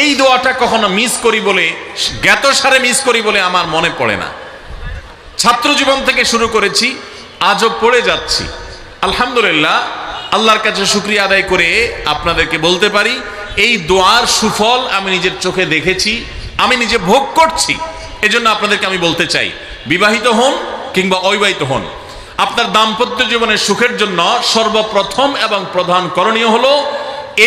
এই দোয়াটা কখনো মিস করি বলে, জ্ঞাতসারে মিস করি বলে আমার মনে পড়ে না। ছাত্র জীবন থেকে শুরু করেছি, আজও পড়ে যাচ্ছি। আলহামদুলিল্লাহ, আল্লাহর কাছে শুকরিয়া আদায় করে আপনাদেরকে বলতে পারি, এই দোয়ার সুফল আমি নিজের চোখে দেখেছি, আমি নিজে ভোগ করছি। এজন্য আপনাদেরকে আমি বলতে চাই, বিবাহিত হন কিংবা অবিবাহিত হন, আপনার দাম্পত্য জীবনের সুখের জন্য সর্বপ্রথম এবং প্রধান করণীয় হলো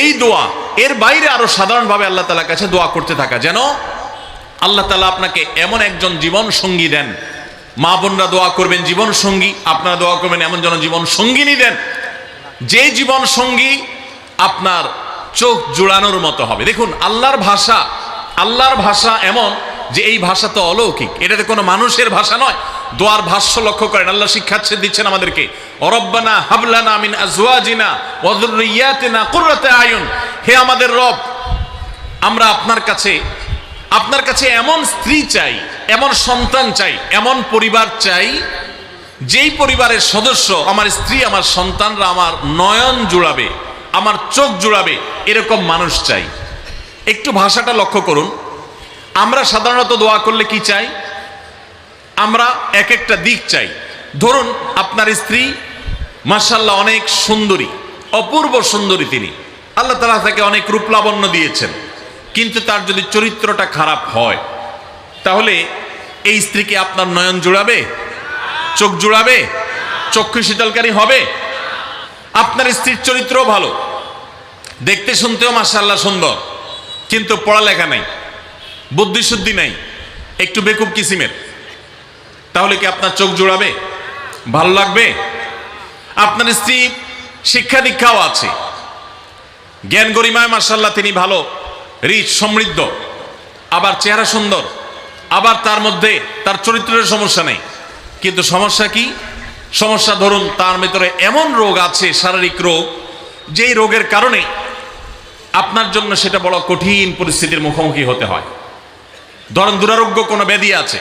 এই দোয়া। এর বাইরে আরো সাধারণভাবে আল্লাহ তাআলার কাছে দোয়া করতে থাকা, যেন আল্লাহ তাআলা আপনাকে এমন একজন জীবন সঙ্গী দেন। মা বোনরা দোয়া করবেন জীবন সঙ্গী, আপনারা দোয়া করবেন এমন যেন জীবন সঙ্গিনী দেন, যে জীবন সঙ্গী আপনার চোখ জুড়ানোর মতো হবে। দেখুন, আল্লাহর ভাষা এমন যে এই ভাষা তো অলৌকিক, এটাতে কোনো মানুষের ভাষা নয়। দোয়ার ভাষ্য লক্ষ্য করেন, আল্লাহ শিক্ষা দিচ্ছেন আমাদেরকে, রব্বানা হাবলানা মিন আজওয়াজিনা ওয়া যুররিয়াতিনা কুররাতা আয়ুন। হে আমাদের রব, আমরা আপনার কাছে এমন স্ত্রী চাই, এমন সন্তান চাই, এমন পরিবার চাই, যেই পরিবারের সদস্য আমার স্ত্রী, আমার সন্তানরা আমার নয়ন জুড়াবে, আমার চোখ জুড়াবে, এরকম মানুষ চাই। একটু ভাষাটা লক্ষ্য করুন। আমরা সাধারণত দোয়া করলে কি চাই? আমরা এক একটা দিক চাই। ধরুন, আপনার স্ত্রী মাশাআল্লাহ অনেক সুন্দরী, অপূর্ব সুন্দরী, তিনি আল্লাহ তাআলা তাকে অনেক রূপ লাবণ্য দিয়েছেন, কিন্তু তার যদি চরিত্রটা খারাপ হয়, তাহলে এই স্ত্রীকে আপনার নয়ন জুড়াবে, চোখ জুড়াবে, চক্ষু শীতলকারী হবে? আপনার স্ত্রীর চরিত্র ভালো, দেখতে শুনতেও মাশাআল্লাহ সুন্দর, কিন্তু পড়ালেখা নাই, বুদ্ধিশুদ্ধি নাই, একটু বেকুব কিসিমের, তাহলে কি আপনার চোখ জুড়াবে? ভালো লাগবে? আপনার স্ত্রী শিক্ষা দীক্ষাও আছে, জ্ঞান গরিমায় মাশাআল্লাহ তিনি ভালো, রিচ, সমৃদ্ধ, আবার চেহারা সুন্দর, আবার তার মধ্যে তার চরিত্রের সমস্যা নেই, কিন্তু সমস্যা কি? সমস্যা ধরুন তার ভিতরে এমন রোগ আছে, শারীরিক রোগ, যেই রোগের কারণে আপনার জন্য সেটা বড় কঠিন পরিস্থিতির মুখোমুখি হতে হয়। ধরেন দুরারোগ্য কোনো ব্যাধি আছে,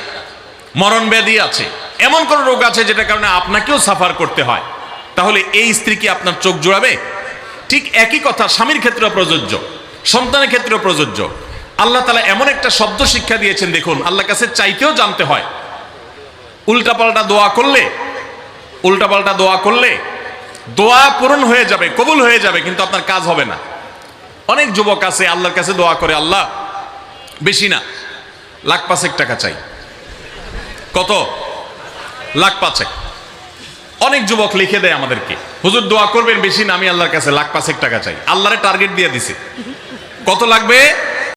মরণ ব্যাধি আছে, এমন কোন রোগ আছে যেটার কারণে আপনাকেও সাফার করতে হয়, তাহলে এই স্ত্রী কি আপনার চোখ জুড়াবে? ঠিক একই কথা স্বামীর ক্ষেত্রেও প্রযোজ্য, সন্তানের ক্ষেত্রেও প্রযোজ্য। আল্লাহ তাআলা এমন একটা শব্দ শিক্ষা দিয়েছেন, দেখুন, আল্লাহর কাছে চাইতেও জানতে হয়। উল্টাপাল্টা দোয়া করলে দোয়া পূরণ হয়ে যাবে, কবুল হয়ে যাবে, কিন্তু আপনার কাজ হবে না। অনেক যুবক আছে আল্লাহর কাছে দোয়া করে, আল্লাহ বেশি না, লাখ 5 টাকা চাই। কত? লাখ 5। অনেক যুবক লিখে দেয় আমাদেরকে, হুজুর দোয়া করবেন বেশি না, আমি আল্লাহর কাছে লাখ 5 টাকা চাই। আল্লাহরে টার্গেট দিয়ে দিছে, কত লাগবে?